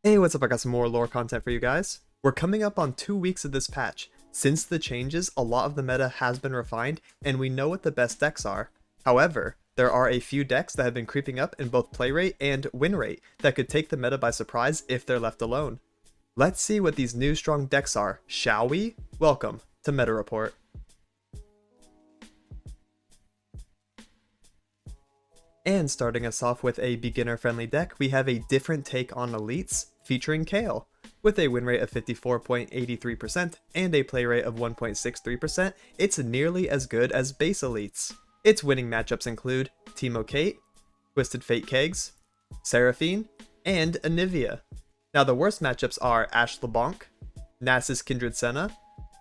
Hey, what's up? I got some more lore content for you guys. We're coming up on 2 weeks of this patch. Since the changes, a lot of the meta has been refined, and we know what the best decks are. However, there are a few decks that have been creeping up in both play rate and win rate that could take the meta by surprise if they're left alone. Let's see what these new strong decks are, shall we? Welcome to Meta Report. And starting us off with a beginner-friendly deck, we have a different take on elites featuring Kayle. With a win rate of 54.83% and a play rate of 1.63%, it's nearly as good as base elites. Its winning matchups include Teemo Kate, Twisted Fate Kegs, Seraphine, and Anivia. Now the worst matchups are Ashe LeBlanc, Nasus Kindred Senna,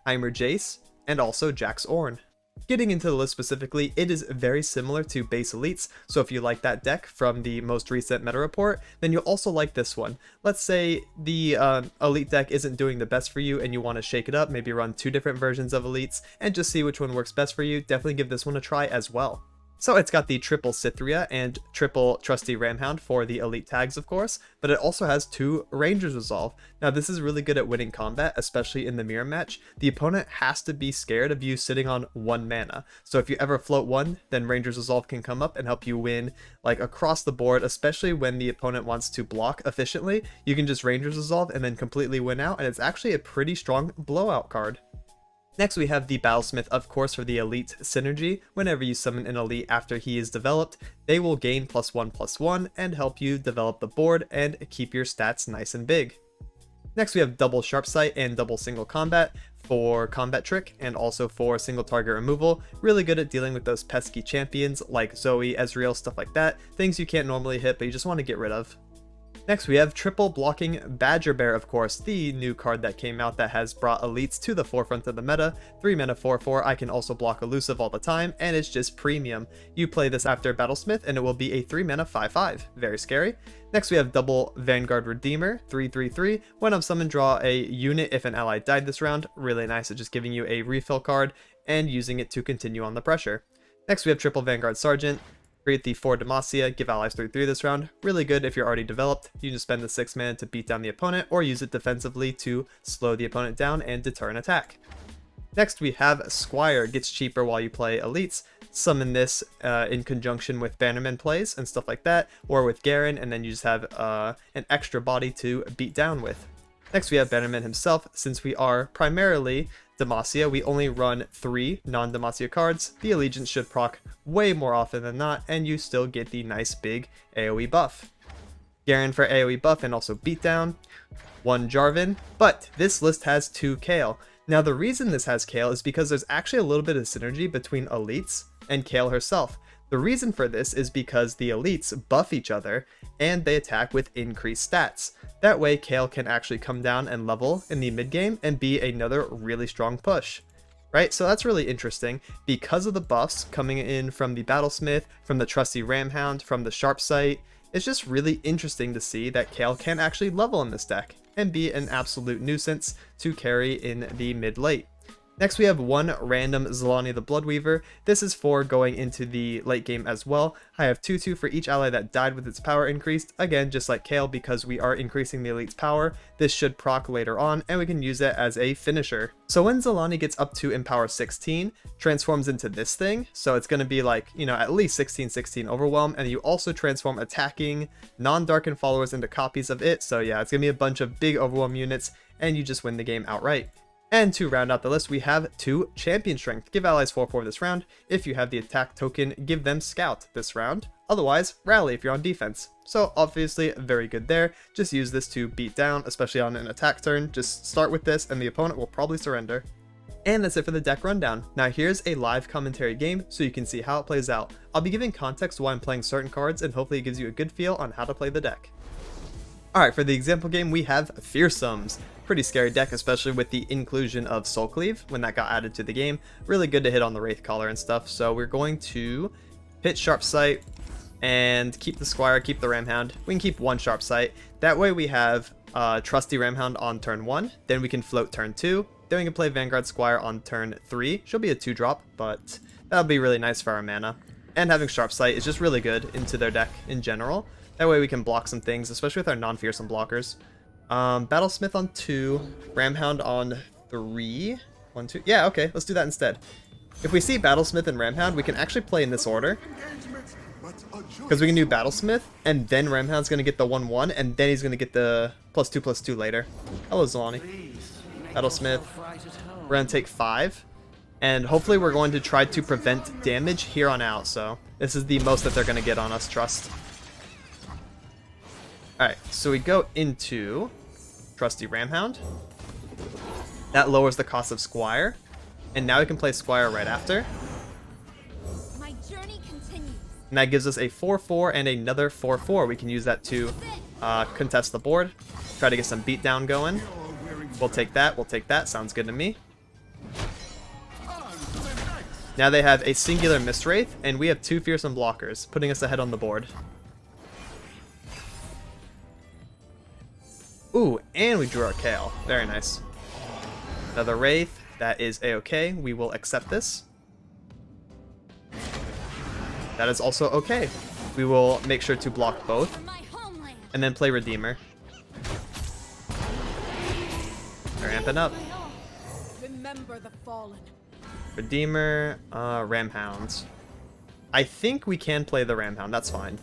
Heimer Jace, and also Jax Ornn. Getting into the list specifically, it is very similar to base elites, so if you like that deck from the most recent meta report, then you'll also like this one. Let's say the elite deck isn't doing the best for you and you want to shake it up, maybe run 2 different versions of elites and just see which one works best for you. Definitely give this one a try as well. So it's got the triple Cytherea and triple Trusty Ramhound for the elite tags, of course, but it also has 2 Ranger's Resolve. Now this is really good at winning combat, especially in the mirror match. The opponent has to be scared of you sitting on 1 mana. So if you ever float 1, then Ranger's Resolve can come up and help you win like across the board, especially when the opponent wants to block efficiently. You can just Ranger's Resolve and then completely win out, and it's actually a pretty strong blowout card. Next we have the Battlesmith, of course, for the elite synergy. Whenever you summon an elite after he is developed, they will gain +1/+1 and help you develop the board and keep your stats nice and big. Next we have double sharp sight and double single combat for combat trick and also for single target removal. Really good at dealing with those pesky champions like Zoe, Ezreal, stuff like that. Things you can't normally hit but you just want to get rid of. Next we have triple blocking Badger Bear, of course, the new card that came out that has brought elites to the forefront of the meta. 3 mana 4/4, I can also block elusive all the time, and it's just premium. You play this after Battlesmith and it will be a 3 mana 5/5, very scary. Next we have double Vanguard Redeemer, 3/3/3. When I'm summoned, draw a unit if an ally died this round. Really nice at just giving you a refill card and using it to continue on the pressure. Next we have triple Vanguard Sergeant. Create the 4 Demacia, give allies 3/3 this round. Really good if you're already developed. You just spend the 6 mana to beat down the opponent or use it defensively to slow the opponent down and deter an attack. Next we have Squire, gets cheaper while you play elites. Summon this in conjunction with Bannerman plays and stuff like that, or with Garen, and then you just have an extra body to beat down with. Next we have Bannerman himself. Since we are primarily Demacia, we only run 3 non-Demacia cards. The Allegiance should proc way more often than not, and you still get the nice big AoE buff. Garen for AoE buff and also beatdown. 1 Jarvan, but this list has 2 Kayle. Now the reason this has Kayle is because there's actually a little bit of synergy between elites and Kayle herself. The reason for this is because the elites buff each other and they attack with increased stats. That way Kayle can actually come down and level in the mid game and be another really strong push. Right, so that's really interesting because of the buffs coming in from the Battlesmith, from the Trusty Ramhound, from the Sharp Sight. It's just really interesting to see that Kayle can actually level in this deck and be an absolute nuisance to carry in the mid-late. Next we have 1 random Zilani the Bloodweaver. This is for going into the late game as well. I have 2/2 for each ally that died with its power increased. Again, just like Kayle, because we are increasing the elite's power, this should proc later on and we can use it as a finisher. So when Zilani gets up to Empower 16, transforms into this thing, so it's going to be like, you know, at least 16/16 overwhelm, and you also transform attacking non-darkened followers into copies of it. So yeah, it's going to be a bunch of big overwhelm units and you just win the game outright. And to round out the list, we have 2 Champion Strength. Give allies 4/4 this round. If you have the attack token, give them Scout this round. Otherwise, Rally if you're on defense. So obviously very good there. Just use this to beat down, especially on an attack turn. Just start with this and the opponent will probably surrender. And that's it for the deck rundown. Now here's a live commentary game so you can see how it plays out. I'll be giving context why I'm playing certain cards and hopefully it gives you a good feel on how to play the deck. Alright, for the example game, we have Fearsomes. Pretty scary deck, especially with the inclusion of Soul Cleave when that got added to the game. Really good to hit on the Wraith Caller and stuff. So we're going to hit Sharp Sight and keep the Squire, keep the Ramhound. We can keep 1 Sharp Sight. That way we have Trusty Ramhound on turn 1. Then we can float turn 2. Then we can play Vanguard Squire on turn 3. She'll be a 2-drop, but that'll be really nice for our mana. And having Sharp Sight is just really good into their deck in general. That way we can block some things, especially with our non-fearsome blockers. Battlesmith on 2, Ramhound on 3. 1, 2. Yeah, okay, let's do that instead. If we see Battlesmith and Ramhound, we can actually play in this order. Because we can do Battlesmith, and then Ramhound's going to get the 1-1, and then he's going to get the +2/+2 later. Hello, Zolani. Battlesmith. We're going to take 5. And hopefully we're going to try to prevent damage here on out, so this is the most that they're going to get on us, trust. Alright, so we go into Trusty Ramhound. That lowers the cost of Squire. And now we can play Squire right after. My journey continues. And that gives us a 4-4 and another 4-4. We can use that to contest the board. Try to get some beatdown going. We'll take that. We'll take that. Sounds good to me. Now they have a singular Mistwraith, and we have 2 fearsome blockers, putting us ahead on the board. Ooh, and we drew our Kayle. Very nice. Another Wraith. That is a-okay. We will accept this. That is also okay. We will make sure to block both. And then play Redeemer. They're amping up. Remember the fallen. Redeemer, Ramhounds. I think we can play the Ramhound. That's fine.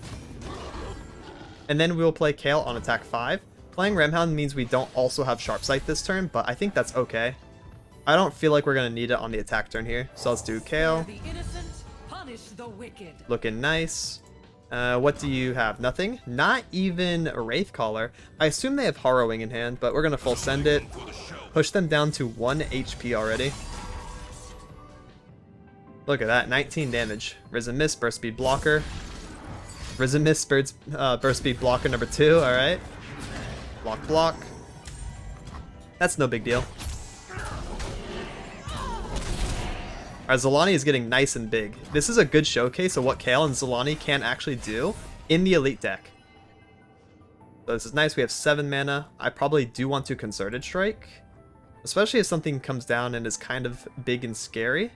And then we will play Kayle on attack 5. Playing Ramhound means we don't also have Sharp Sight this turn, but I think that's okay. I don't feel like we're going to need it on the attack turn here. So let's do Kayle. Looking nice. What do you have? Nothing? Not even a Wraithcaller. I assume they have Harrowing in hand, but we're going to full send it. Push them down to 1 HP already. Look at that, 19 damage. Risen Mist, Burst Speed Blocker. Risen Mist, Burst Speed Blocker number 2, alright. Block, block. That's no big deal. Alright, Zolani is getting nice and big. This is a good showcase of what Kayle and Zolani can actually do in the Elite deck. So this is nice, we have 7 mana. I probably do want to Concerted Strike. Especially if something comes down and is kind of big and scary.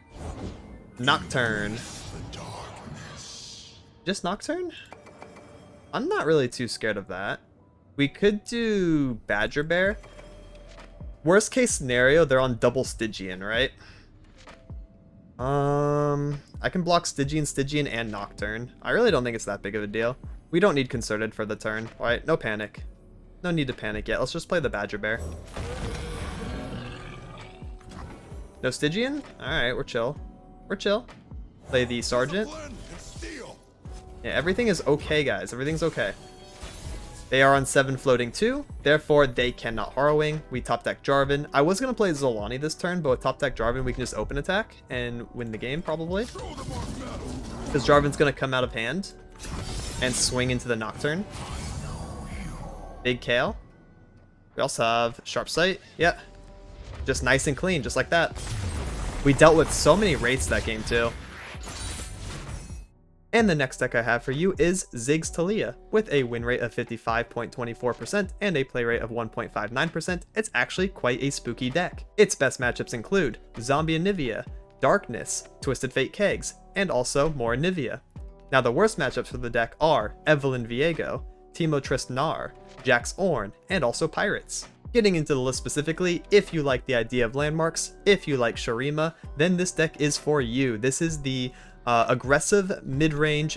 Nocturne. Just Nocturne? I'm not really too scared of that. We could do Badger Bear. Worst case scenario, they're on double Stygian, right? I can block Stygian, and Nocturne. I really don't think it's that big of a deal. We don't need Concerted for the turn. Alright, no panic. No need to panic yet. Let's just play the Badger Bear. No Stygian? Alright, we're chill. We're chill. Play the Sergeant. Yeah, everything is okay, guys. Everything's okay. They are on 7 floating 2, therefore they cannot Harrowing. We top deck Jarvan. I was going to play Zolani this turn, but with top deck Jarvan we can just open attack and win the game probably. Because Jarvan's going to come out of hand and swing into the Nocturne. Big Kayle. We also have Sharp Sight. Yeah. Just nice and clean, just like that. We dealt with so many Wraiths that game too. And the next deck I have for you is Ziggs Taliyah. With a win rate of 55.24% and a play rate of 1.59%, it's actually quite a spooky deck. Its best matchups include Zombie Anivia, Darkness, Twisted Fate Kegs, and also more Anivia. Now the worst matchups for the deck are Evelyn Viego, Teemo Tristnar, Jax Ornn, and also Pirates. Getting into the list specifically, if you like the idea of landmarks, if you like Shurima, then this deck is for you. This is the aggressive, mid-range,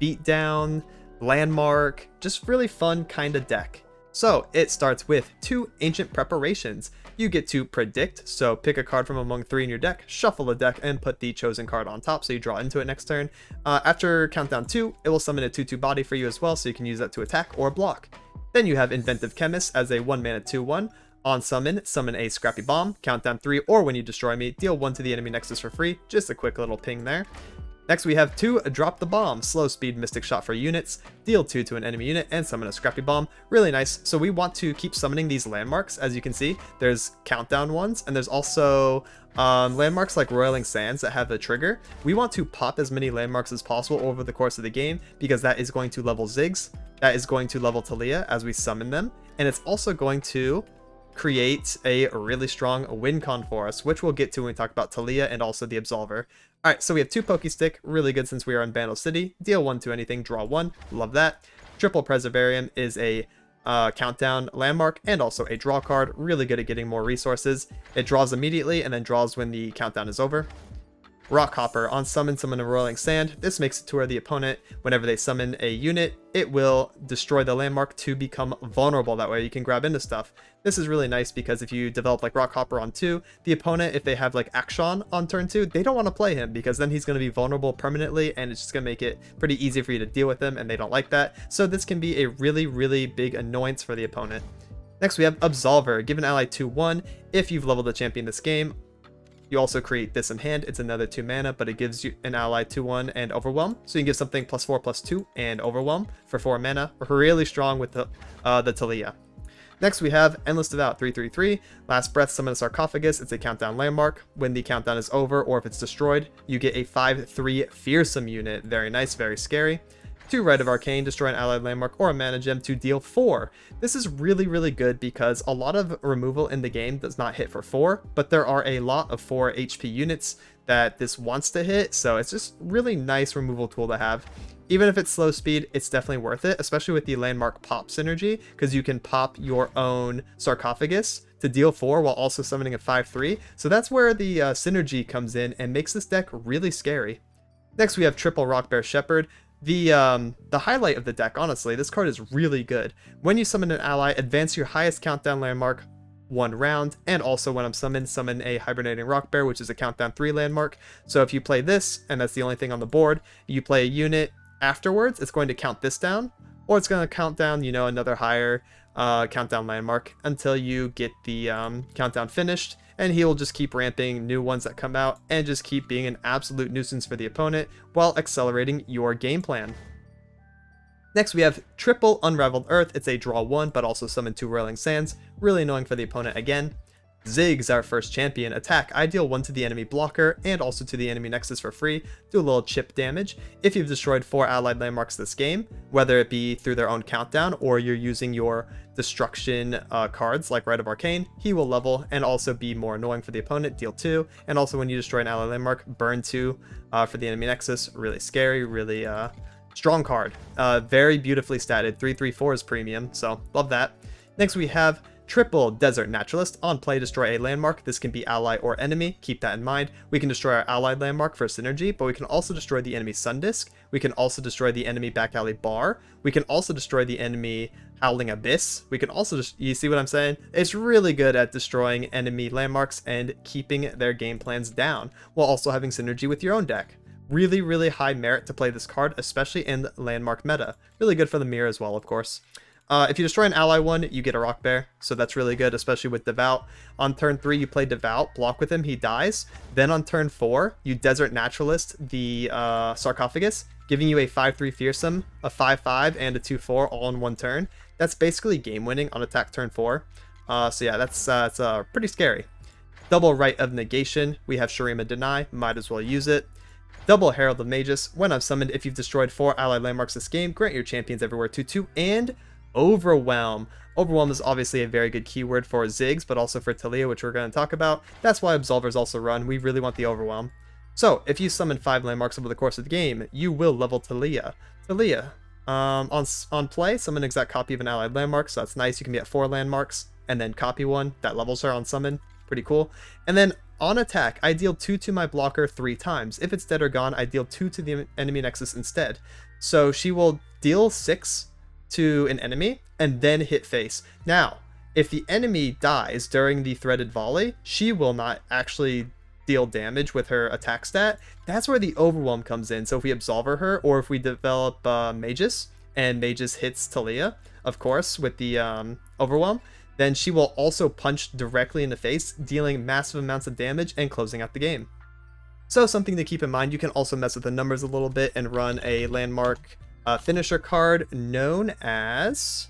beatdown, landmark, just really fun kind of deck. So it starts with 2 Ancient Preparations. You get to predict, so pick a card from among 3 in your deck, shuffle the deck, and put the chosen card on top so you draw into it next turn. After countdown 2, it will summon a 2/2 body for you as well, so you can use that to attack or block. Then you have Inventive Chemist as a 1-mana 2/1. On summon, summon a Scrappy Bomb, countdown 3, or when you destroy me, deal 1 to the enemy nexus for free. Just a quick little ping there. Next we have 2 Drop the Bomb, slow speed Mystic Shot for units, deal 2 to an enemy unit, and summon a Scrappy Bomb. Really nice. So we want to keep summoning these landmarks. As you can see, there's countdown ones, and there's also landmarks like Roiling Sands that have a trigger. We want to pop as many landmarks as possible over the course of the game, because that is going to level Ziggs, that is going to level Taliyah as we summon them, and it's also going to create a really strong win con for us, which we'll get to when we talk about Taliyah and also the Absolver. Alright, so we have 2 Pokestick, really good since we are in Bandle City. Deal 1 to anything, draw 1, love that. Triple Preservarium is a countdown landmark, and also a draw card. Really good at getting more resources. It draws immediately and then draws when the countdown is over. Rock Hopper. On summon a Rolling Sand. This makes it to where the opponent, whenever they summon a unit, it will destroy the landmark to become vulnerable. That way you can grab into stuff. This is really nice because if you develop like Rock Hopper on 2, the opponent, if they have like Action on turn 2, they don't want to play him because then he's going to be vulnerable permanently and it's just going to make it pretty easy for you to deal with him, and they don't like that. So this can be a really, really big annoyance for the opponent. Next we have Absolver. Give an ally 2/1 if you've leveled a champion this game. You also create this in hand. It's another 2 mana, but it gives you an ally 2/1 and Overwhelm. So you can give something +4/+2 and Overwhelm for 4 mana. We're really strong with the Taliyah. Next we have Endless Devout 3/3/3. Last Breath, summon a Sarcophagus. It's a countdown landmark. When the countdown is over or if it's destroyed, you get a 5/3 fearsome unit. Very nice, very scary. 2 Rite of Arcane, destroy an allied landmark or a mana gem to deal 4. This is really, really good because a lot of removal in the game does not hit for 4, but there are a lot of 4 HP units that this wants to hit, so it's just really nice removal tool to have. Even if it's slow speed, it's definitely worth it, especially with the landmark pop synergy, because you can pop your own Sarcophagus to deal 4 while also summoning a 5/3. So that's where the synergy comes in and makes this deck really scary. Next we have Triple Rockbear Shepherd. The highlight of the deck, honestly, this card is really good. When you summon an ally, advance your highest countdown landmark 1 round, and also when I'm summoned, summon a Hibernating Rock Bear, which is a countdown 3 landmark. So if you play this, and that's the only thing on the board, you play a unit afterwards, it's going to count this down, or it's going to count down, you know, another higher countdown landmark until you get the countdown finished, and he will just keep ramping new ones that come out and just keep being an absolute nuisance for the opponent while accelerating your game plan. Next we have Triple Unraveled Earth. It's a draw 1 but also summon 2 Rolling Sands. Really annoying for the opponent again. Ziggs, our first champion. Attack. I deal 1 to the enemy blocker and also to the enemy nexus for free. Do a little chip damage. If you've destroyed 4 allied landmarks this game, whether it be through their own countdown or you're using your destruction cards like Rite of Arcane, he will level and also be more annoying for the opponent, deal 2. And also when you destroy an allied landmark, burn 2 for the enemy nexus. Really scary, really strong card. Very beautifully statted. 3/3/4 is premium, so love that. Next we have Triple Desert Naturalist. On play, destroy a landmark. This can be ally or enemy. Keep that in mind. We can destroy our allied landmark for synergy, but we can also destroy the enemy Sun Disk. We can also destroy the enemy Back Alley Bar. We can also destroy the enemy Howling Abyss. We can also just, you see what I'm saying? It's really good at destroying enemy landmarks and keeping their game plans down, while also having synergy with your own deck. Really, really high merit to play this card, especially in the landmark meta. Really good for the mirror as well, of course. If you destroy an ally one, you get a Rock Bear, so that's really good, especially with Devout. On turn 3, you play Devout, block with him, he dies. Then on turn 4, you Desert Naturalist the Sarcophagus, giving you a 5/3 Fearsome, a 5/5, and a 2/4 all in one turn. That's basically game winning on attack turn 4. So yeah, that's pretty scary. Double Rite of Negation, we have Shurima Deny, might as well use it. Double Herald of Magus, when I've summoned, if you've destroyed 4 allied landmarks this game, grant your champions everywhere 2/2, and Overwhelm. Overwhelm is obviously a very good keyword for Ziggs, but also for Taliyah, which we're going to talk about. That's why Absolvers also run. We really want the Overwhelm. So, if you summon 5 landmarks over the course of the game, you will level Taliyah. Taliyah, on play, summon an exact copy of an allied landmark, so that's nice. You can be at 4 landmarks, and then copy one. That levels her on summon. Pretty cool. And then, on attack, I deal 2 to my blocker 3 times. If it's dead or gone, I deal 2 to the enemy nexus instead. So, she will deal 6 to an enemy and then hit face. Now, if the enemy dies during the threaded volley, she will not actually deal damage with her attack stat. That's where the Overwhelm comes in. So if we Absolver her, or if we develop Magus, and Magus hits Taliyah, of course, with the Overwhelm, then she will also punch directly in the face, dealing massive amounts of damage and closing out the game. So something to keep in mind, you can also mess with the numbers a little bit and run a landmark finisher card known as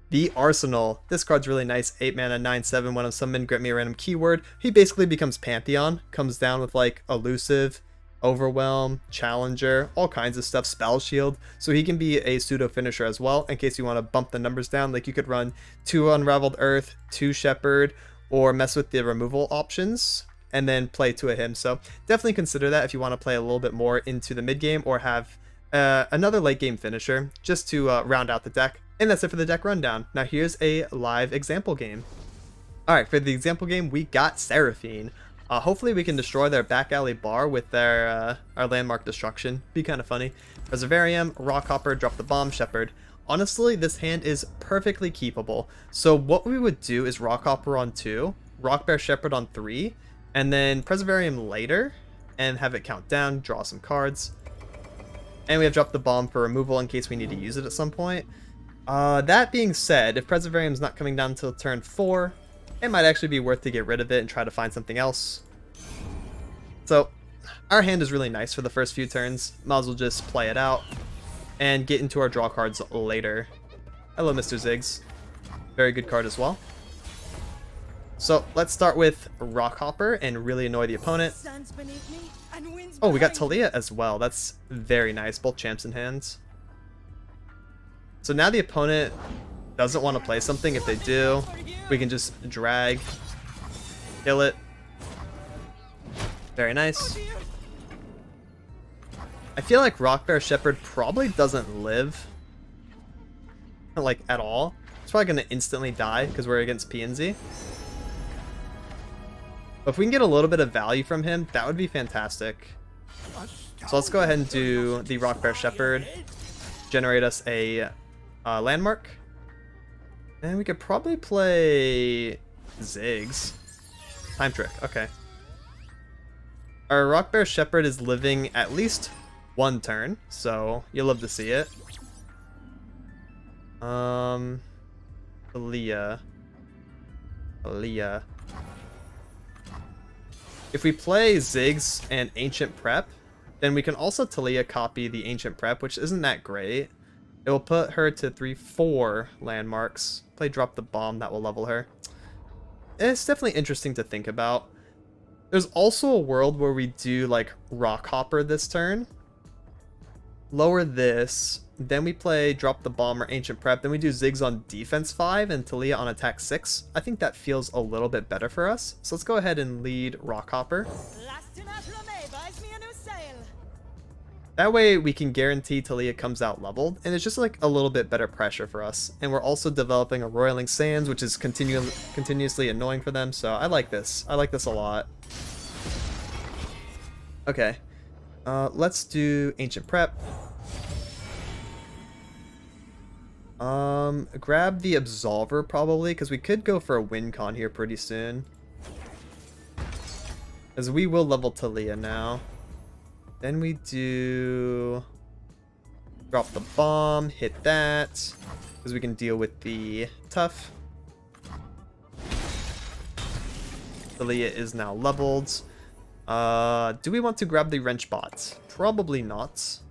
the Arsenal. This card's really nice. 8 mana, 9/7. When I'm summoned, grant me a random keyword. He basically becomes Pantheon. Comes down with like Elusive, Overwhelm, Challenger, all kinds of stuff. Spell Shield. So he can be a pseudo finisher as well, in case you want to bump the numbers down. Like you could run 2 Unraveled Earth, 2 Shepherd, or mess with the removal options and then play 2 of him. So definitely consider that if you want to play a little bit more into the mid game or have another late game finisher just to round out the deck. And that's it for the deck rundown. Now here's a live example game. Alright, for the example game, we got Seraphine. Hopefully we can destroy their back alley bar with their our landmark destruction. Be kind of funny. Preservarium, Rockhopper, Drop the Bomb, Shepherd. Honestly, this hand is perfectly keepable. So what we would do is Rockhopper on 2, Rockbear Shepherd on 3, and then Preservarium later, and have it count down, draw some cards. And we have Drop the Bomb for removal in case we need to use it at some point. That being said, if Preservarium's not coming down until turn 4, it might actually be worth to get rid of it and try to find something else. So, our hand is really nice for the first few turns. Might as well just play it out and get into our draw cards later. Hello, Mr. Ziggs. Very good card as well. So, let's start with Rockhopper and really annoy the opponent. Oh, we got Taliyah as well. That's very nice. Both champs in hands. So now the opponent doesn't want to play something. If they do, we can just drag, kill it. Very nice. I feel like Rockbear Shepherd probably doesn't live, like, at all. It's probably going to instantly die because we're against PNZ. But if we can get a little bit of value from him, that would be fantastic. So let's go ahead and do the Rockbear Shepherd. Generate us a landmark. And we could probably play Ziggs. Time Trick, okay. Our Rockbear Shepherd is living at least one turn, so you'll love to see it. Taliyah. If we play Ziggs and Ancient Prep, then we can also Taliyah copy the Ancient Prep, which isn't that great. It will put her to 3-4 landmarks. Play Drop the Bomb, that will level her. It's definitely interesting to think about. There's also a world where we do like Rockhopper this turn. Lower this. Then we play Drop the Bomb or Ancient Prep. Then we do Ziggs on defense 5 and Taliyah on attack 6. I think that feels a little bit better for us. So let's go ahead and lead Rockhopper. That way we can guarantee Taliyah comes out leveled, and it's just like a little bit better pressure for us. And we're also developing a Roiling Sands, which is continuously annoying for them, so I like this. I like this a lot. Okay. Let's do Ancient Prep. Grab the Absolver probably, because we could go for a win con here pretty soon. As we will level Taliyah now. Then we do Drop the Bomb, hit that, because we can deal with the Tough. Taliyah is now leveled. Do we want to grab the Wrench Bot? Probably not.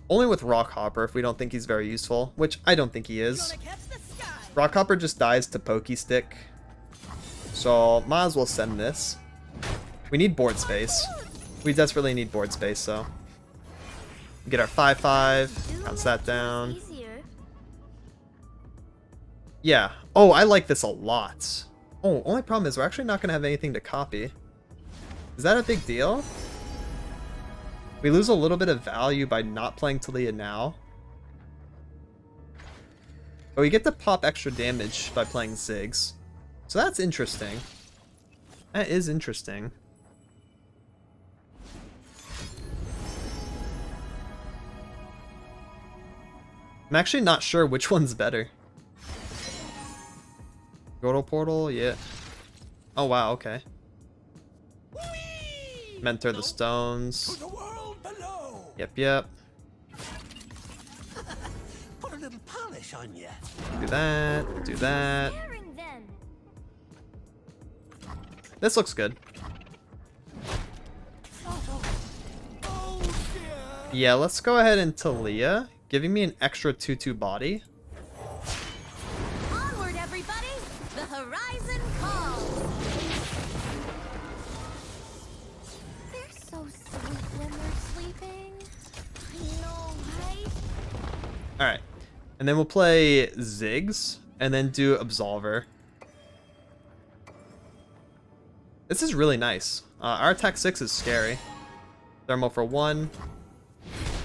Only with Rockhopper if we don't think he's very useful, which I don't think he is. Rockhopper just dies to Pokey Stick, so might as well send this. We need board space. We desperately need board space, so. Get our 5/5, counts that down. Yeah. Oh, I like this a lot. Oh, only problem is we're actually not going to have anything to copy. Is that a big deal? We lose a little bit of value by not playing Taliyah now. But we get to pop extra damage by playing Ziggs. So that's interesting. That is interesting. I'm actually not sure which one's better. Portal Portal, yeah. Oh wow, okay. Mentor the Stones. Yep. Put a little polish on you. Do that. This looks good. Yeah, let's go ahead and Taliyah, giving me an extra 2/2 body. Onward, everybody! The horizon calls! They're so sweet when they're sleeping. I know, right? Alright. And then we'll play Ziggs, and then do Absolver. This is really nice. Our attack 6 is scary. Thermal for 1.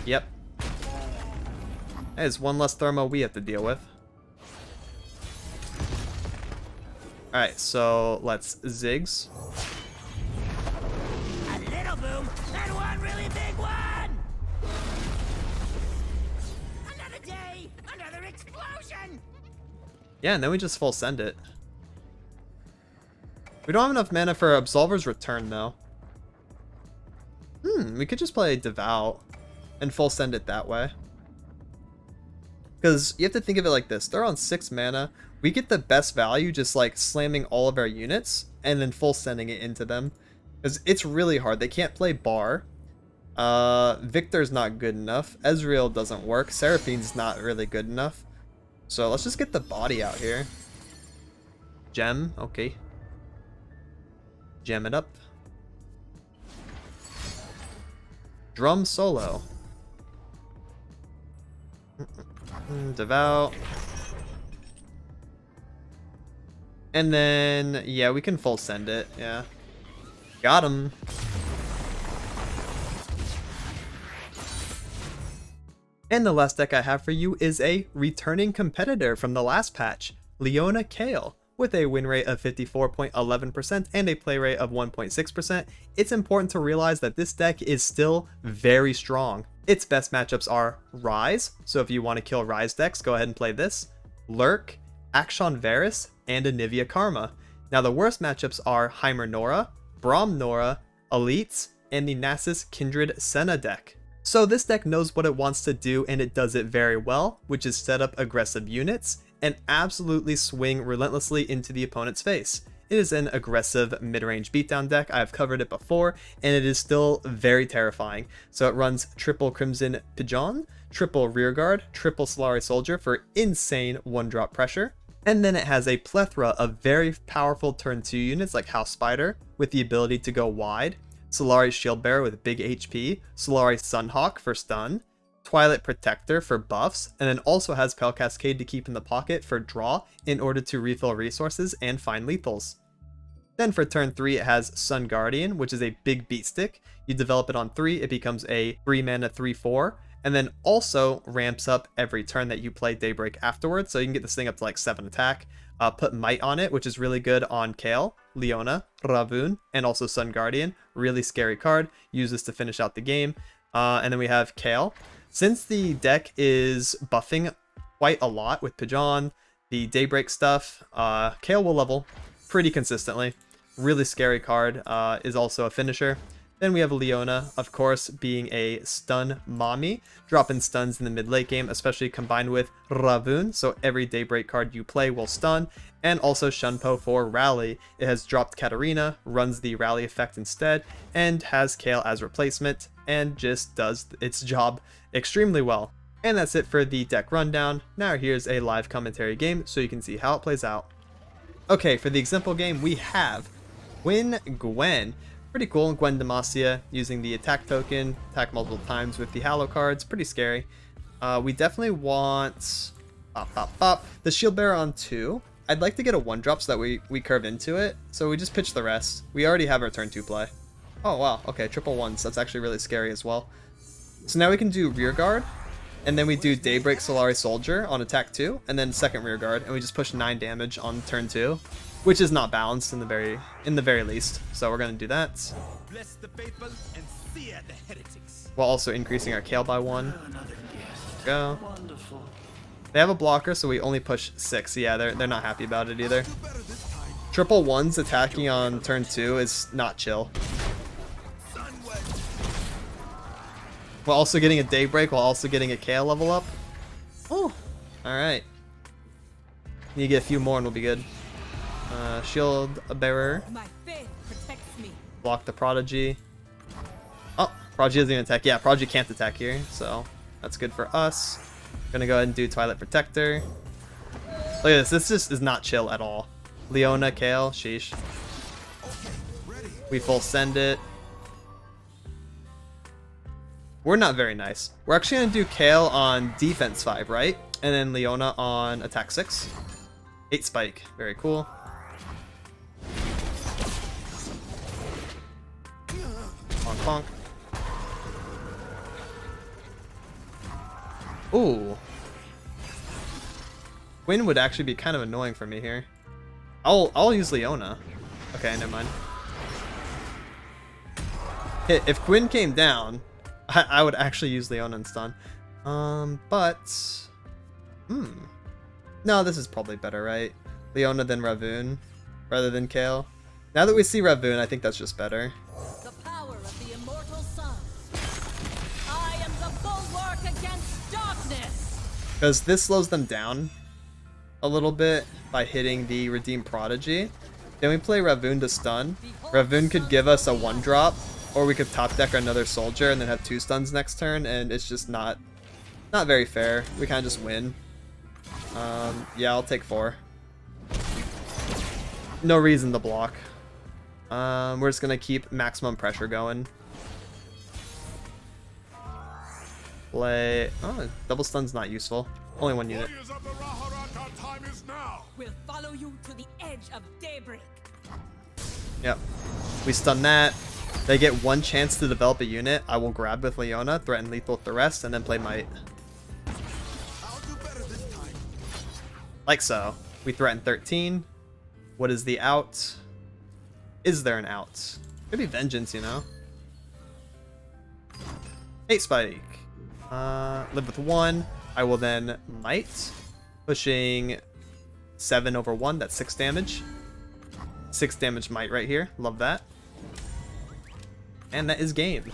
Yep. That is one less thermo we have to deal with. Alright, so let's Ziggs. A little boom and one really big one! Another day, another explosion! Yeah, and then we just full send it. We don't have enough mana for Absolver's Return, though. We could just play Devout and full send it that way. Because you have to think of it like this. They're on 6 mana. We get the best value just like slamming all of our units and then full sending it into them. Because it's really hard. They can't play Bar. Victor's not good enough. Ezreal doesn't work. Seraphine's not really good enough. So let's just get the body out here. Gem, okay. Gem it up. Drum solo. Devout. And then, yeah, we can full send it, yeah. Got him. And the last deck I have for you is a returning competitor from the last patch, Leona Kayle. With a win rate of 54.11% and a play rate of 1.6%, it's important to realize that this deck is still very strong. Its best matchups are Ryze, so if you want to kill Ryze decks, go ahead and play this, Lurk, Akshan Varus, and Anivia Karma. Now the worst matchups are Heimer Nora, Braum Nora, Elites, and the Nasus Kindred Senna deck. So this deck knows what it wants to do and it does it very well, which is set up aggressive units and absolutely swing relentlessly into the opponent's face. It is an aggressive mid-range beatdown deck. I've covered it before, and it is still very terrifying. So it runs triple Crimson Pigeon, triple Rearguard, triple Solari Soldier for insane 1-drop pressure. And then it has a plethora of very powerful turn 2 units like House Spider with the ability to go wide, Solari Shieldbearer with big HP, Solari Sunhawk for stun, Twilight Protector for buffs, and then also has Pale Cascade to keep in the pocket for draw in order to refill resources and find lethals. Then for turn 3 it has Sun Guardian, which is a big beat stick. You develop it on 3, it becomes a 3 mana 3/4, and then also ramps up every turn that you play Daybreak afterwards, so you can get this thing up to like 7 attack. Put Might on it, which is really good on Kayle, Leona, Ravun, and also Sun Guardian. Really scary card. Use this to finish out the game. And then we have Kayle. Since the deck is buffing quite a lot with Pigeon, the Daybreak stuff, Kayle will level pretty consistently. Really scary card, is also a finisher. Then we have Leona, of course, being a stun mommy, dropping stuns in the mid-late game, especially combined with Ravun, so every Daybreak card you play will stun, and also Shunpo for Rally. It has dropped Katarina, runs the Rally effect instead, and has Kayle as replacement, and just does its job extremely well. And that's it for the deck rundown. Now here's a live commentary game so you can see how it plays out. Okay, for the example game we have Gwen. Pretty cool, Gwen Demacia using the attack token, attack multiple times with the Hallow cards, pretty scary. We definitely want the Shield Bearer on 2. I'd like to get a 1-drop so that we curve into it, so we just pitch the rest. We already have our turn 2 play. Oh wow, okay, triple 1s, that's actually really scary as well. So now we can do Rearguard, and then we do Daybreak Solari Soldier on attack 2, and then second Rearguard, and we just push 9 damage on turn 2. Which is not balanced in the very least. So we're gonna do that. Bless the faithful and sear the heretics. While also increasing our Kayle by 1. Another guest. Go. Wonderful. They have a blocker, so we only push 6. Yeah, they're not happy about it either. Triple 1s attacking on turn 2 is not chill. While also getting a Daybreak, while also getting a Kayle level up. Oh, alright. Need to get a few more and we'll be good. Shield Bearer. My faith protects me. Block the Prodigy. Oh, Prodigy doesn't even attack. Yeah, Prodigy can't attack here, so that's good for us. Gonna go ahead and do Twilight Protector. Look at this. This just is not chill at all. Leona, Kayle, sheesh. We full send it. We're not very nice. We're actually gonna do Kayle on defense 5, right? And then Leona on attack 6. 8 spike. Very cool. Bonk, bonk. Ooh. Quinn would actually be kind of annoying for me here. I'll use Leona. Okay, never mind. If Quinn came down, I would actually use Leona and stun. But no, this is probably better, right? Leona than Ravun rather than Kayle. Now that we see Ravun, I think that's just better. The power of the immortal sun. I am the bulwark against darkness. Because this slows them down a little bit by hitting the Redeemed Prodigy. Then we play Ravun to stun. Ravun could give us a 1-drop, or we could top deck another soldier and then have 2 stuns next turn, and it's just not very fair. We kind of just win. Yeah, I'll take 4. No reason to block. We're just gonna keep maximum pressure going. Play. Oh, double stun's not useful. Only 1 unit. Warriors of the Raharaka, time is now. We'll follow you to the edge of daybreak. Yep. We stun that. They get 1 chance to develop a unit. I will grab with Leona, threaten lethal with the rest, and then play Might. I'll do better this time. Like so. We threaten 13. What is the out? Is there an out? Could be Vengeance, you know? 8 Spike. Live with 1. I will then Might. Pushing 7 over 1. That's 6 damage. 6 damage Might right here. Love that. And that is game.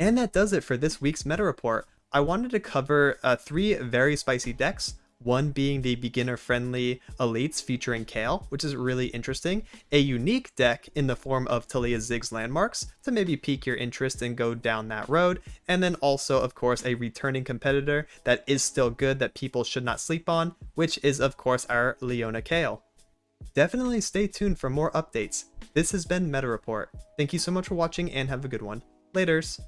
And that does it for this week's meta report. I wanted to cover 3 very spicy decks. One being the beginner-friendly elites featuring Kayle, which is really interesting. A unique deck in the form of Taliyah Ziggs landmarks to maybe pique your interest and go down that road. And then also, of course, a returning competitor that is still good that people should not sleep on, which is, of course, our Leona Kayle. Definitely stay tuned for more updates. This has been Meta Report. Thank you so much for watching and have a good one. Laters!